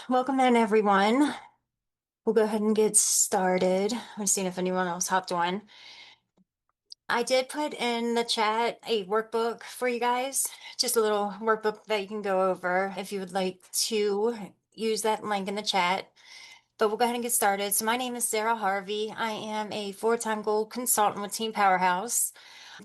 Welcome in, everyone. We'll go ahead and get started. I'm seeing if anyone else hopped on. I did put in the chat a workbook for you guys, just a little workbook that you can go over if you would like to use that link in the chat. But we'll go ahead and get started. So my name is Sarah Harvey. I am a four-time gold consultant with Team Powerhouse.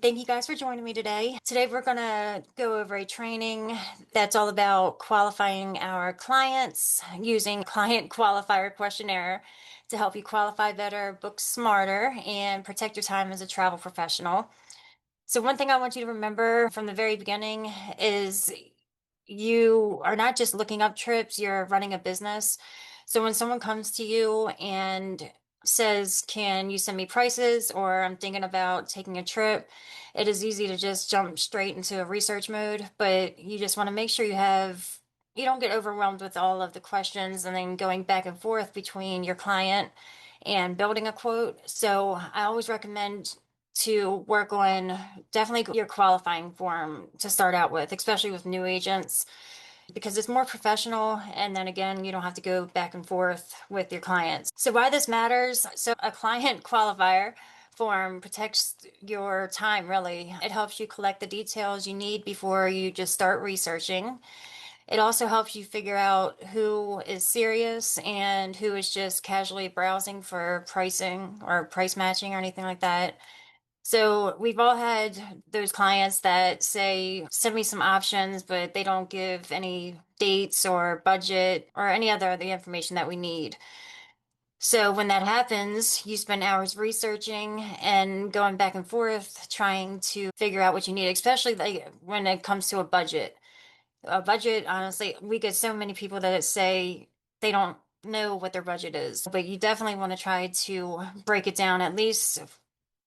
Thank you guys for joining me today. Today we're going to go over a training that's all about qualifying our clients using client qualifier questionnaire to help you qualify better, book smarter, and protect your time as a travel professional. So one thing I want you to remember from the very beginning is you are not just looking up trips, you're running a business. So when someone comes to you and says, "Can you send me prices?" or "I'm thinking about taking a trip," it is easy to just jump straight into a research mode, but you just want to make sure you don't get overwhelmed with all of the questions and then going back and forth between your client and building a quote. So I always recommend to work on definitely your qualifying form to start out with, especially with new agents, because it's more professional. And then again, you don't have to go back and forth with your clients. So why this matters? So a client qualifier form protects your time, really. It helps you collect the details you need before you just start researching. It also helps you figure out who is serious and who is just casually browsing for pricing or price matching or anything like that. So we've all had those clients that say, "Send me some options," but they don't give any dates or budget or any other the information that we need. So when that happens, you spend hours researching and going back and forth trying to figure out what you need, especially like when it comes to a budget. A budget, honestly, we get so many people that say they don't know what their budget is, but you definitely want to try to break it down at least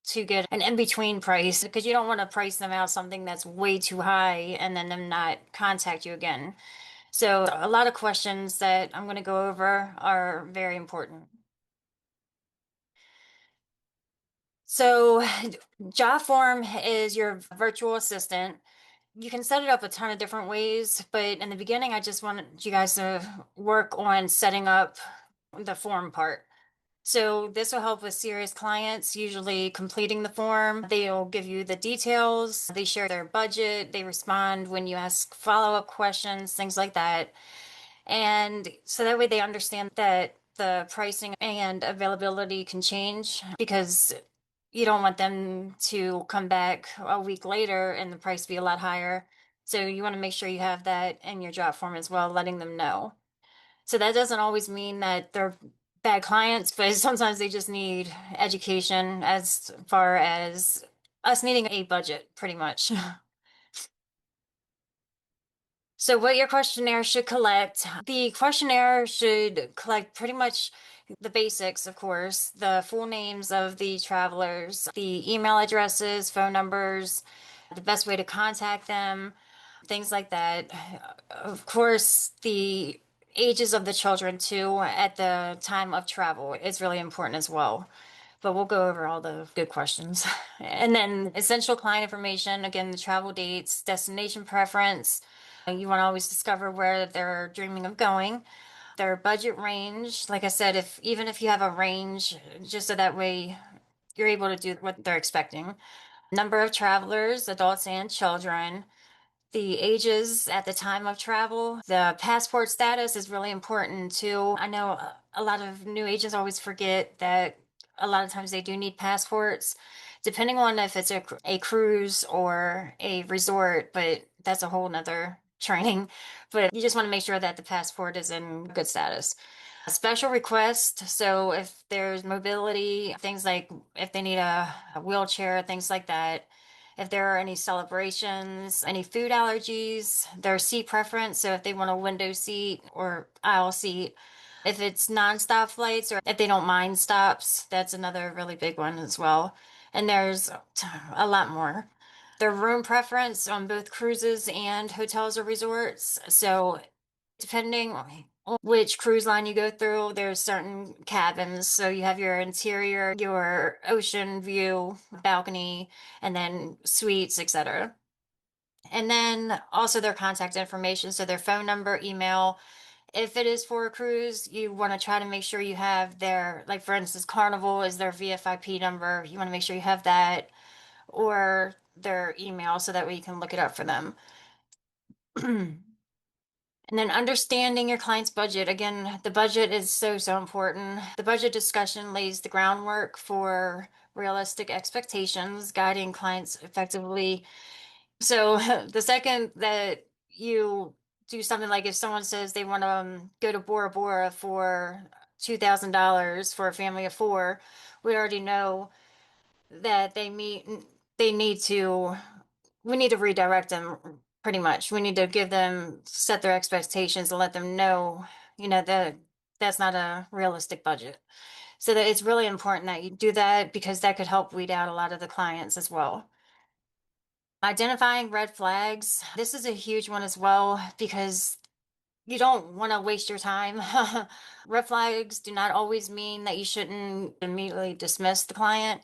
to get an in-between price because you don't want to price them out something that's way too high and then them not contact you again. So a lot of questions that I'm going to go over are very important. So JotForm is your virtual assistant. You can set it up a ton of different ways, but in the beginning, I just wanted you guys to work on setting up the form part. So this will help with serious clients, usually completing the form. They'll give you the details, they share their budget, they respond when you ask follow-up questions, things like that. And so that way they understand that the pricing and availability can change because you don't want them to come back a week later and the price be a lot higher. So you want to make sure you have that in your job form as well, letting them know. So that doesn't always mean that they're bad clients, but sometimes they just need education as far as us needing a budget, pretty much. So what your questionnaire should collect, the questionnaire should collect pretty much the basics, of course, the full names of the travelers, the email addresses, phone numbers, the best way to contact them, things like that. Of course, the ages of the children too at the time of travel is really important as well. But we'll go over all the good questions. And then essential client information, again, the travel dates, destination preference. You want to always discover where they're dreaming of going, their budget range. Like I said, if even if you have a range, just so that way you're able to do what they're expecting. Number of travelers, adults and children, the ages at the time of travel. The passport status is really important too. I know a lot of new agents always forget that a lot of times they do need passports, depending on if it's a cruise or a resort, but that's a whole nother training. But you just want to make sure that the passport is in good status. A special request. So if there's mobility, things like if they need a wheelchair, things like that. If there are any celebrations, any food allergies, their seat preference. So if they want a window seat or aisle seat, if it's nonstop flights or if they don't mind stops, that's another really big one as well. And there's a lot more. Their room preference on both cruises and hotels or resorts. So depending on which cruise line you go through, there's certain cabins. So you have your interior, your ocean view, balcony, and then suites, etc. And then also their contact information, so their phone number, email, If it is for a cruise, you want to try to make sure you have their, like for instance, Carnival is their VFIP number. You want to make sure you have that or their email so that way you can look it up for them. And then understanding your client's budget. Again, the budget is so, so important. The budget discussion lays the groundwork for realistic expectations, guiding clients effectively. So the second that you do something like if someone says they want to go to Bora Bora for $2,000 for a family of four, we already know that they need to, we need to redirect them pretty much. We need to give them, set their expectations and let them know, that that's not a realistic budget. So that it's really important that you do that because that could help weed out a lot of the clients as well. Identifying red flags. This is a huge one as well because you don't want to waste your time. Red flags do not always mean that you shouldn't immediately dismiss the client,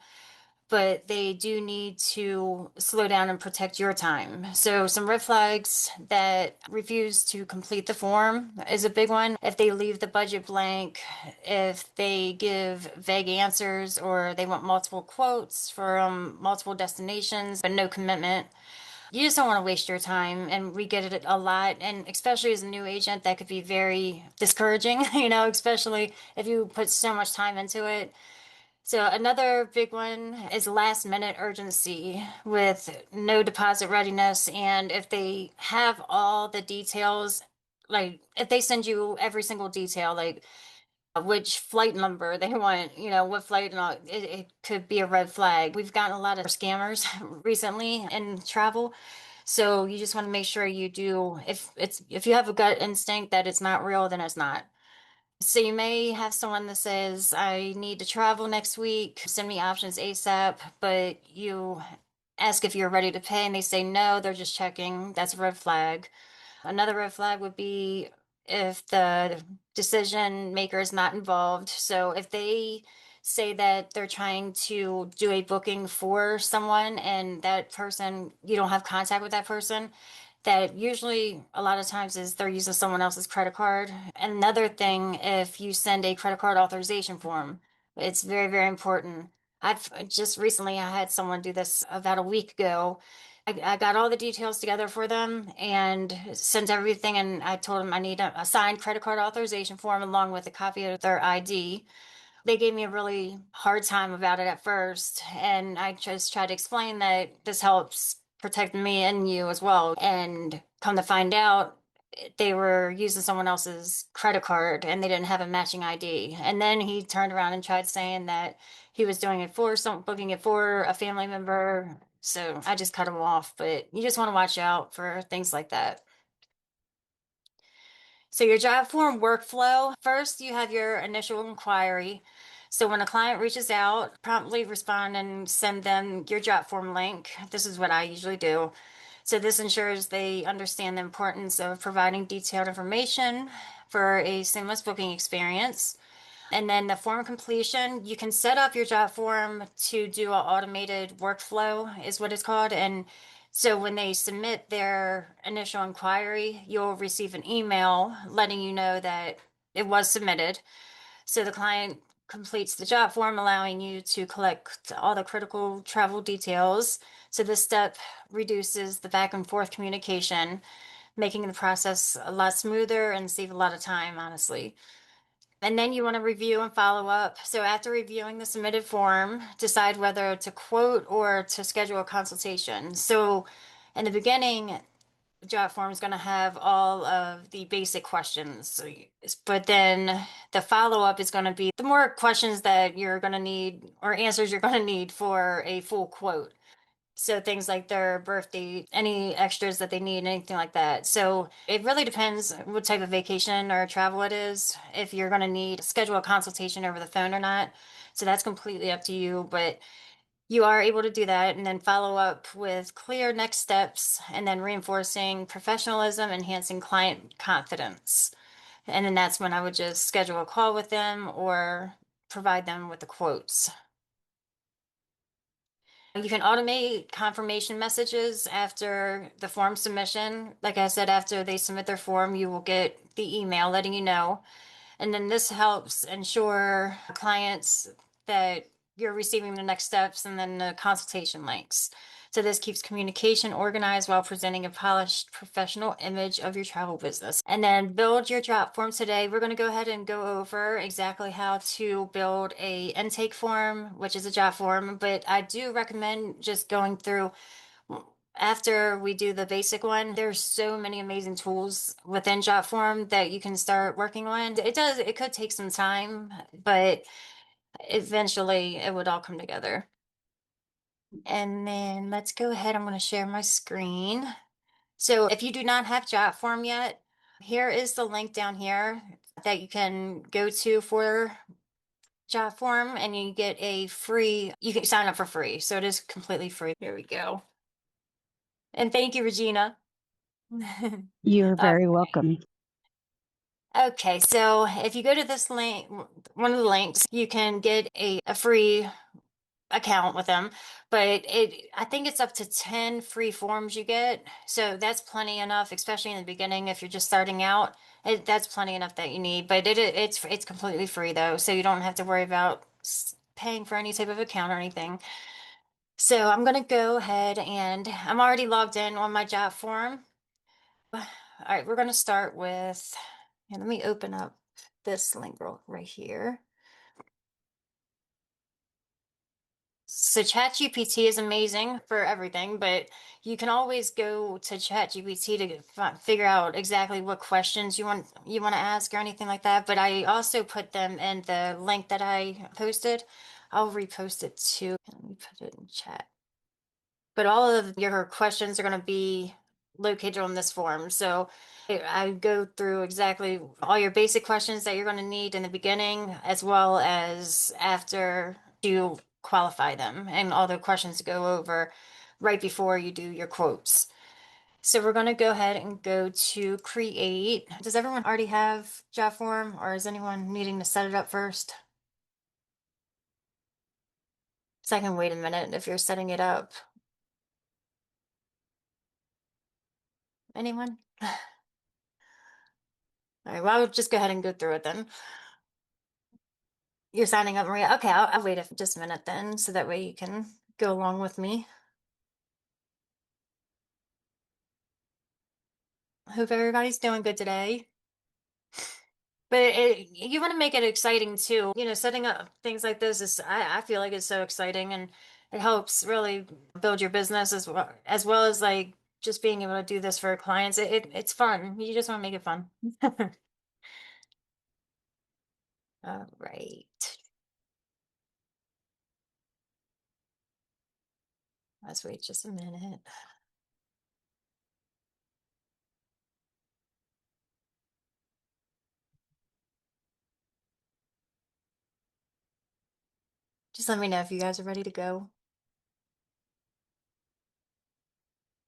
but they do need to slow down and protect your time. So, some red flags that refuse to complete the form is a big one. If they leave the budget blank, if they give vague answers, or they want multiple quotes from multiple destinations, but no commitment. You just don't want to waste your time, and we get it a lot. And especially as a new agent, that could be very discouraging, especially if you put so much time into it. So another big one is last minute urgency with no deposit readiness. And if they have all the details, like if they send you every single detail, like which flight number they want, what flight and all, it could be a red flag. We've gotten a lot of scammers recently in travel. So you just want to make sure you do, if you have a gut instinct that it's not real, then it's not. So you may have someone that says, I need to travel next week, send me options ASAP, but you ask if you're ready to pay and they say no, they're just checking. That's a red flag. Another red flag would be if the decision maker is not involved. So if they say that they're trying to do a booking for someone and that person, you don't have contact with that person, that usually a lot of times is they're using someone else's credit card. Another thing, if you send a credit card authorization form, it's very, very important. I've just recently I had someone do this about a week ago. I got all the details together for them and sent everything, and I told them I need a signed credit card authorization form along with a copy of their ID. They gave me a really hard time about it at first, and I just tried to explain that this helps protect me and you as well. And come to find out, they were using someone else's credit card and they didn't have a matching ID. And then he turned around and tried saying that he was doing it for some, booking it for a family member. So I just cut him off. But you just want to watch out for things like that. So your job form workflow, first you have your initial inquiry. So when a client reaches out, promptly respond and send them your job form link. This is what I usually do. So this ensures they understand the importance of providing detailed information for a seamless booking experience. And then the form completion, you can set up your job form to do an automated workflow, is what it's called. And so when they submit their initial inquiry, you'll receive an email letting you know that it was submitted. So the client completes the job form, allowing you to collect all the critical travel details. So this step reduces the back and forth communication, making the process a lot smoother and save a lot of time, honestly. And then you want to review and follow up. So after reviewing the submitted form, decide whether to quote or to schedule a consultation. So in the beginning, the job form is going to have all of the basic questions. But then the follow up is going to be the more questions that you're going to need or answers you're going to need for a full quote. So things like their birthday, any extras that they need, anything like that. So it really depends what type of vacation or travel it is, if you're going to need to schedule a consultation over the phone or not. So that's completely up to you, but you are able to do that and then follow up with clear next steps and then reinforcing professionalism, enhancing client confidence. And then that's when I would just schedule a call with them or provide them with the quotes. You can automate confirmation messages after the form submission. Like I said, after they submit their form, you will get the email letting you know. And then this helps ensure clients that you're receiving the next steps and then the consultation links. So this keeps communication organized while presenting a polished professional image of your travel business. And then build your drop form today. We're going to go ahead and go over exactly how to build a intake form, which is a job form, but I do recommend just going through after we do the basic one. There's so many amazing tools within JotForm that you can start working on. It could take some time, but eventually it would all come together. And then let's go ahead. I'm going to share my screen. So if you do not have JotForm yet, here is the link down here that you can go to for JotForm, and you get you can sign up for free. So it is completely free. Here we go. And thank you, Regina. You're Uh, very welcome. okay, so if you go to this link, one of the links, you can get a free account with them, but I think it's up to 10 free forms you get. So that's plenty enough, especially in the beginning if you're just starting out. That's plenty enough that you need, but it's completely free though, so you don't have to worry about paying for any type of account or anything. So I'm gonna go ahead and I'm already logged in on my job form. All right, we're going to start with, and let me open up this link right here. So ChatGPT is amazing for everything, but you can always go to ChatGPT to figure out exactly what questions you want to ask or anything like that. But I also put them in the link that I posted. I'll repost it too. Let me put it in chat. But all of your questions are going to be located on this form. So I go through exactly all your basic questions that you're going to need in the beginning, as well as after you qualify them, and all the questions to go over right before you do your quotes. So we're going to go ahead and go to create. Does everyone already have JotForm, or is anyone needing to set it up first? So I can wait a minute if you're setting it up. Anyone? All right, well, I'll just go ahead and go through it then. You're signing up, Maria. Okay, I'll wait just a minute then, so that way you can go along with me. Hope everybody's doing good today. But you want to make it exciting too. You know, setting up things like this I feel like it's so exciting, and it helps really build your business as well as like just being able to do this for clients. It's fun. You just want to make it fun. All right. Let's wait just a minute. Just let me know if you guys are ready to go.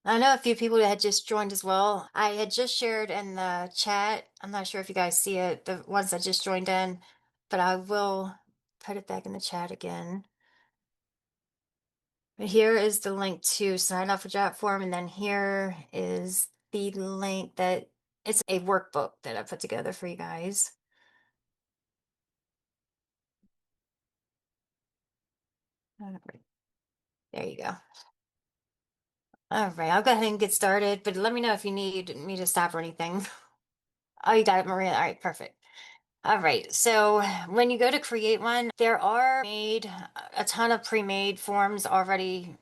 I know a few people that had just joined as well. I had just shared in the chat. I'm not sure if you guys see it, the ones that just joined in, but I will put it back in the chat again. But here is the link to sign up for JotForm, and then here is the link that it's a workbook that I put together for you guys. All right, there you go. All right, I'll go ahead and get started, but let me know if you need me to stop or anything. Oh, you got it, Maria. All right, perfect. All right, so when you go to create one, there are made a ton of pre-made forms already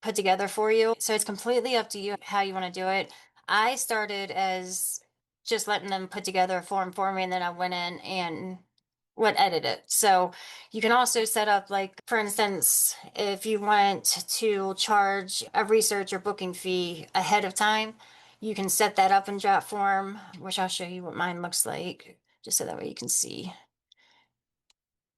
put together for you. So it's completely up to you how you want to do it. I started as just letting them put together a form for me, and then I went in and would edit it. So you can also set up, like, for instance, if you want to charge a research or booking fee ahead of time, you can set that up in JotForm, which I'll show you what mine looks like, just so that way you can see.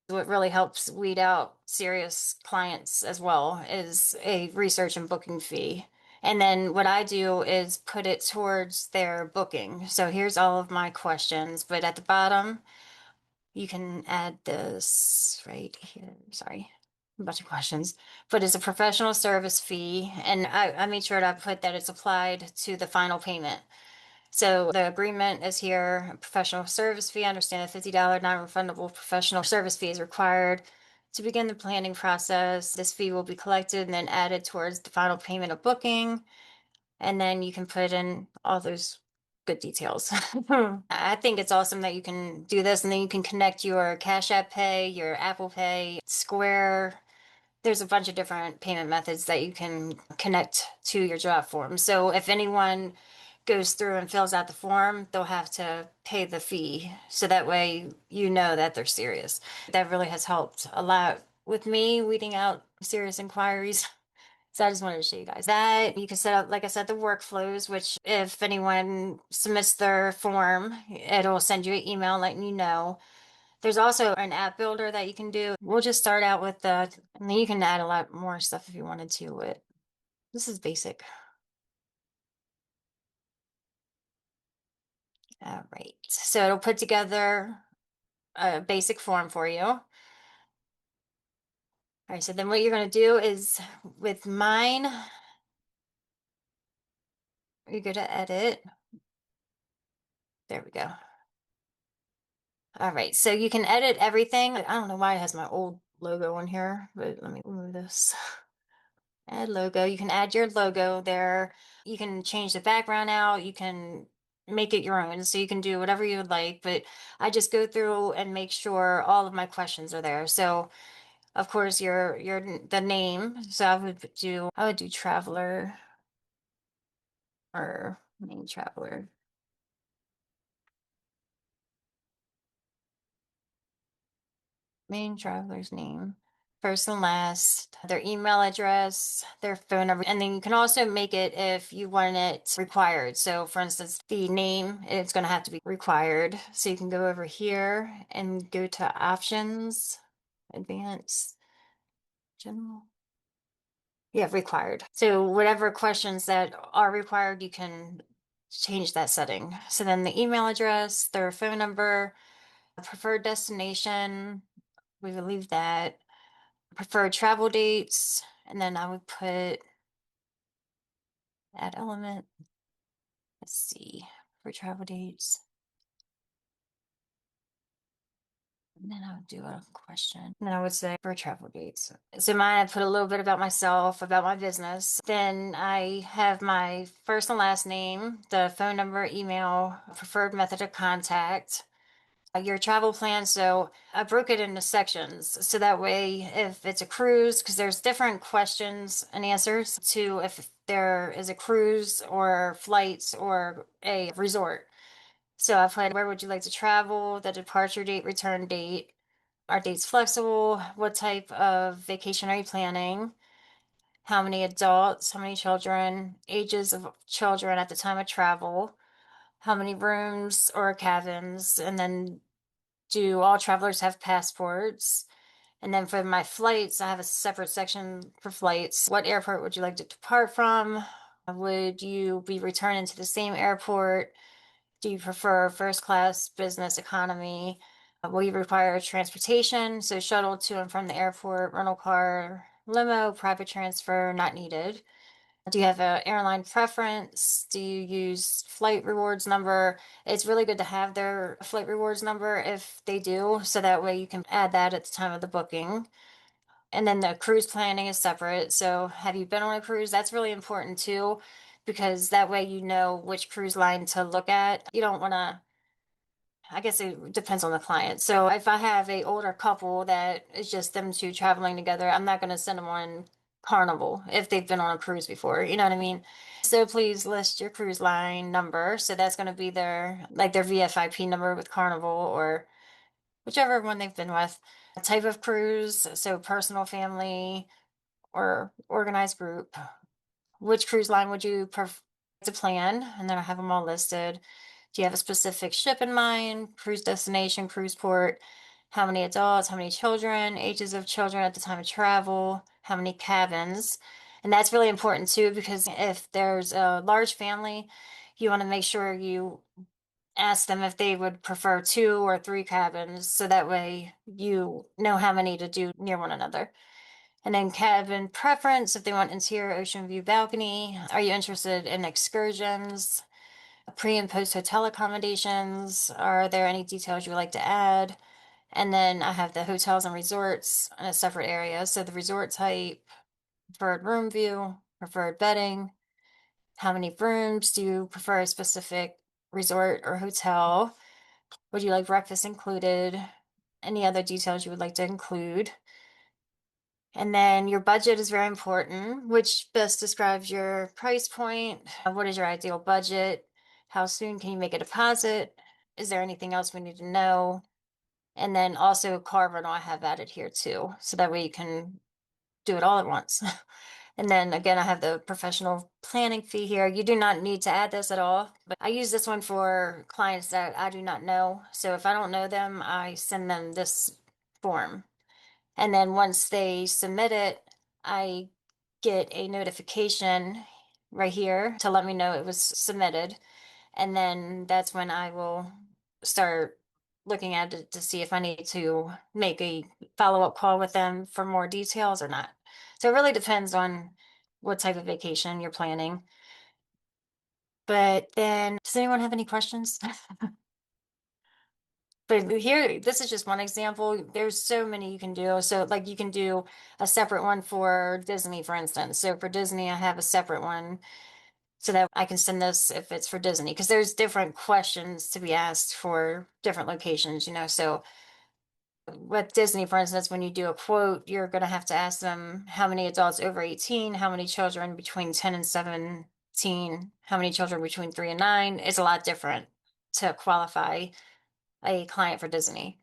What really helps weed out serious clients as well is a research and booking fee. And then what I do is put it towards their booking. So here's all of my questions, but at the bottom, you can add this right here. Sorry. a bunch of questions, but it's a professional service fee. And I made sure to put that it's applied to the final payment. So the agreement is here, professional service fee. Understand a $50 non-refundable professional service fee is required to begin the planning process. This fee will be collected and then added towards the final payment of booking. And then you can put in all those good details. I think it's awesome that you can do this and then you can connect your Cash App Pay, your Apple Pay, Square. There's a bunch of different payment methods that you can connect to your job form. So if anyone goes through and fills out the form, they'll have to pay the fee. So that way you know that they're serious. That really has helped a lot with me weeding out serious inquiries. So I just wanted to show you guys that you can set up, like I said, the workflows, which if anyone submits their form, it'll send you an email letting you know. There's also an app builder that you can do. We'll just start out with the, and then you can add a lot more stuff if you wanted to. But this is basic. All right. So it'll put together a basic form for you. All right. So then what you're going to do is with mine, you go to edit. There we go. All right, so you can edit everything. I don't know why it has my old logo on here, but let me remove this. Add logo. You can add your logo there. You can change the background out. You can make it your own. So you can do whatever you would like, but I just go through and make sure all of my questions are there. So of course your the name. So I would do traveler or main traveler. Main traveler's name, first and last, their email address, their phone number, and then you can also make it if you want it required. So, for instance, the name, it's going to have to be required. So you can go over here and go to options, advanced, general. Yeah, required. So whatever questions that are required, you can change that setting. So then the email address, their phone number, preferred destination, we will leave that. Preferred travel dates, and then I would put add element. Let's see, for travel dates. And then I would do a question. And then I would say for travel dates. So mine, I put a little bit about myself, about my business. Then I have my first and last name, the phone number, email, preferred method of contact, your travel plan. So I broke it into sections. So that way, if it's a cruise, because there's different questions and answers to if there is a cruise or flights or a resort. So I put where would you like to travel, the departure date, return date. Are dates flexible? What type of vacation are you planning? How many adults, how many children, ages of children at the time of travel, how many rooms or cabins, and then do all travelers have passports? And then for my flights, I have a separate section for flights. What airport would you like to depart from? Would you be returning to the same airport? Do you prefer first class, business, economy? Will you require transportation? So shuttle to and from the airport, rental car, limo, private transfer, not needed. Do you have an airline preference? Do you use flight rewards number? It's really good to have their flight rewards number if they do, so that way you can add that at the time of the booking. And then the cruise planning is separate. So have you been on a cruise? That's really important too, because that way you know which cruise line to look at. You don't want to, I guess it depends on the client. So if I have a older couple that is just them two traveling together, I'm not going to send them on Carnival if they've been on a cruise before. You know what I mean? So please list your cruise line number. So that's going to be their VFIP number with Carnival or whichever one they've been with. Type of cruise, so personal, family, or organized group. Which cruise line would you prefer to plan? And then I have them all listed. Do you have a specific ship in mind? Cruise destination, cruise port? How many adults? How many children? Ages of children at the time of travel? How many cabins? And that's really important too, because if there's a large family, you want to make sure you ask them if they would prefer two or three cabins, so that way you know how many to do near one another. And then cabin preference, if they want interior ocean view balcony. Are you interested in excursions? Pre and post hotel accommodations? Are there any details you would like to add? And then I have the hotels and resorts in a separate area. So the resort type, preferred room view, preferred bedding. How many rooms do you prefer a specific resort or hotel? Would you like breakfast included? Any other details you would like to include? And then your budget is very important, which best describes your price point. What is your ideal budget? How soon can you make a deposit? Is there anything else we need to know? And then also car rental I have added here too, so that way you can do it all at once. And then again, I have the professional planning fee here. You do not need to add this at all, but I use this one for clients that I do not know. So if I don't know them, I send them this form. And then once they submit it, I get a notification right here to let me know it was submitted. And then that's when I will start looking at it to see if I need to make a follow-up call with them for more details or not. So it really depends on what type of vacation you're planning. But then, does anyone have any questions? But here, this is just one example. There's so many you can do. So, like, you can do a separate one for Disney, for instance. So, for Disney, I have a separate one so that I can send this if it's for Disney, because there's different questions to be asked for different locations, you know. So, with Disney, for instance, when you do a quote, you're going to have to ask them how many adults over 18, how many children between 10 and 17, how many children between 3 and 9. Is a lot different to qualify a client for Disney.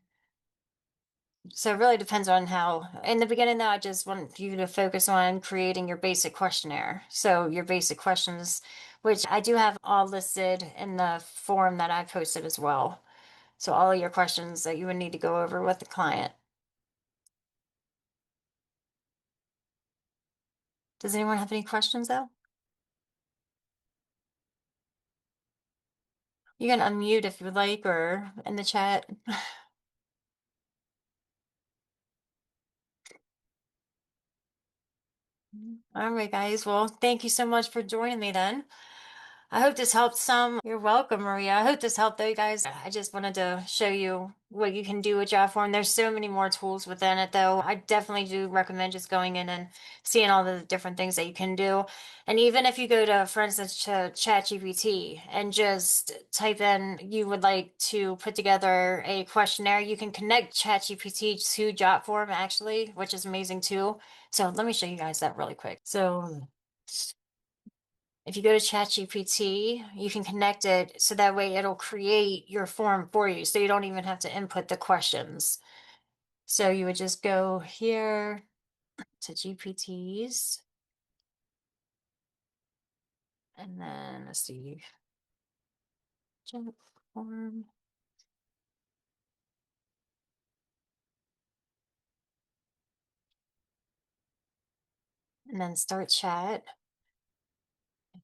So it really depends on how, in the beginning, though, I just want you to focus on creating your basic questionnaire. So your basic questions, which I do have all listed in the form that I posted as well. So all of your questions that you would need to go over with the client. Does anyone have any questions though? You can unmute if you would like or in the chat. All right, guys. Well, thank you so much for joining me then. I hope this helped some. You're welcome, Maria. I hope this helped though, you guys. I just wanted to show you what you can do with JotForm. There's so many more tools within it though. I definitely do recommend just going in and seeing all the different things that you can do. And even if you go to, for instance, to ChatGPT and just type in you would like to put together a questionnaire, you can connect ChatGPT to JotForm actually, which is amazing too. So let me show you guys that really quick. So if you go to ChatGPT, you can connect it so that way it'll create your form for you. So you don't even have to input the questions. So you would just go here to GPTs and then let's see, jump form, and then start chat.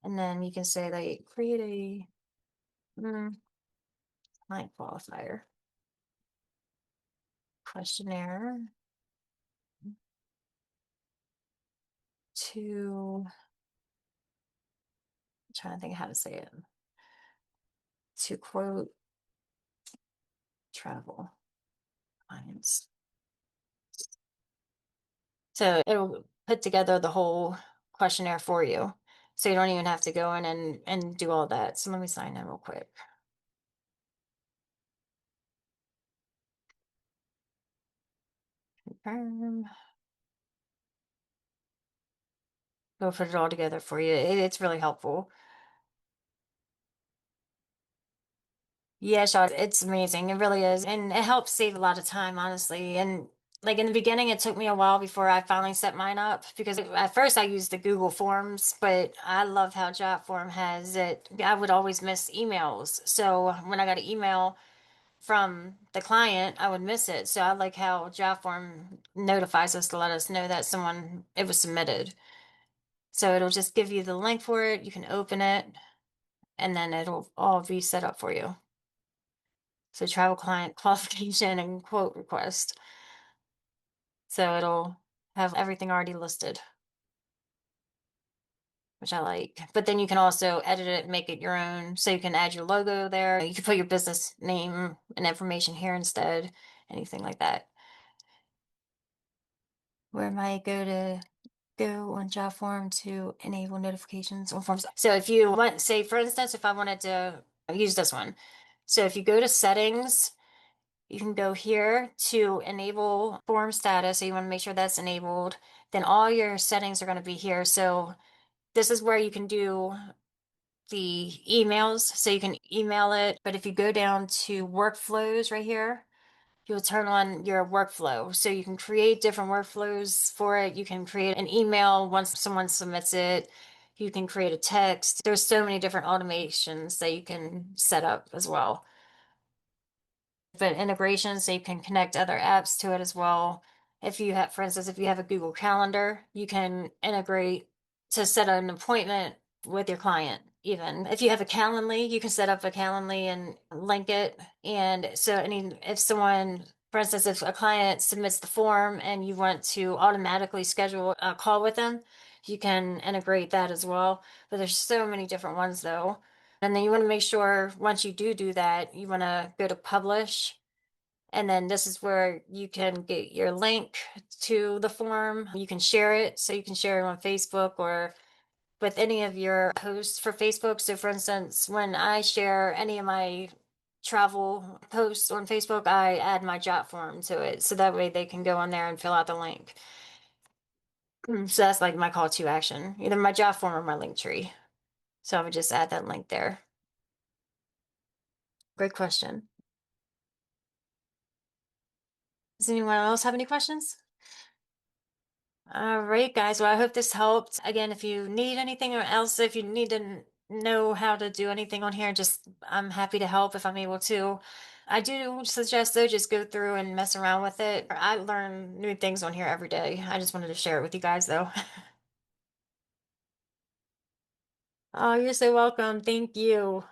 And then you can say like create a client qualifier questionnaire to, I'm trying to think how to say it, to quote travel clients. So it'll put together the whole questionnaire for you. So you don't even have to go in and do all that. So let me sign in real quick. Confirm. Go put it all together for you. It's really helpful. Yeah, Sean, it's amazing. It really is. And it helps save a lot of time, honestly. And like in the beginning, it took me a while before I finally set mine up because at first I used the Google Forms, but I love how JotForm has it. I would always miss emails. So when I got an email from the client, I would miss it. So I like how JotForm notifies us to let us know that it was submitted. So it'll just give you the link for it. You can open it and then it'll all be set up for you. So travel client qualification and quote request. So it'll have everything already listed, which I like. But then you can also edit it, make it your own. So you can add your logo there. You can put your business name and information here instead, anything like that. Where might go on JotForm to enable notifications on forms. So if you want, say for instance, if I wanted to use this one. So if you go to settings, you can go here to enable form status. So you want to make sure that's enabled. Then all your settings are going to be here. So this is where you can do the emails. So you can email it. But if you go down to workflows right here, you'll turn on your workflow. So you can create different workflows for it. You can create an email once someone submits it. You can create a text. There's so many different automations that you can set up as well. But integration, so you can connect other apps to it as well. If you have, for instance, if you have a Google Calendar, you can integrate to set an appointment with your client. Even if you have a Calendly, you can set up a Calendly and link it. And so, if someone, for instance, if a client submits the form and you want to automatically schedule a call with them, you can integrate that as well. But there's so many different ones though. And then you want to make sure once you do that, you want to go to publish. And then this is where you can get your link to the form. You can share it. So you can share it on Facebook or with any of your posts for Facebook. So for instance, when I share any of my travel posts on Facebook, I add my jot form to it. So that way they can go on there and fill out the link. So that's like my call to action, either my jot form or my link tree. So I would just add that link there. Great question. Does anyone else have any questions? All right, guys. Well, I hope this helped. Again, if you need anything or else, if you need to know how to do anything on here, just I'm happy to help if I'm able to. I do suggest though, just go through and mess around with it. I learn new things on here every day. I just wanted to share it with you guys though. Oh, you're so welcome. Thank you.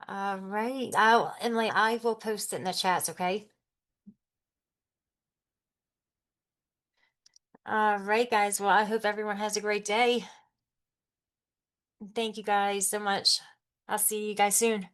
All right. Emily, I will post it in the chats, okay? All right, guys. Well, I hope everyone has a great day. Thank you guys so much. I'll see you guys soon.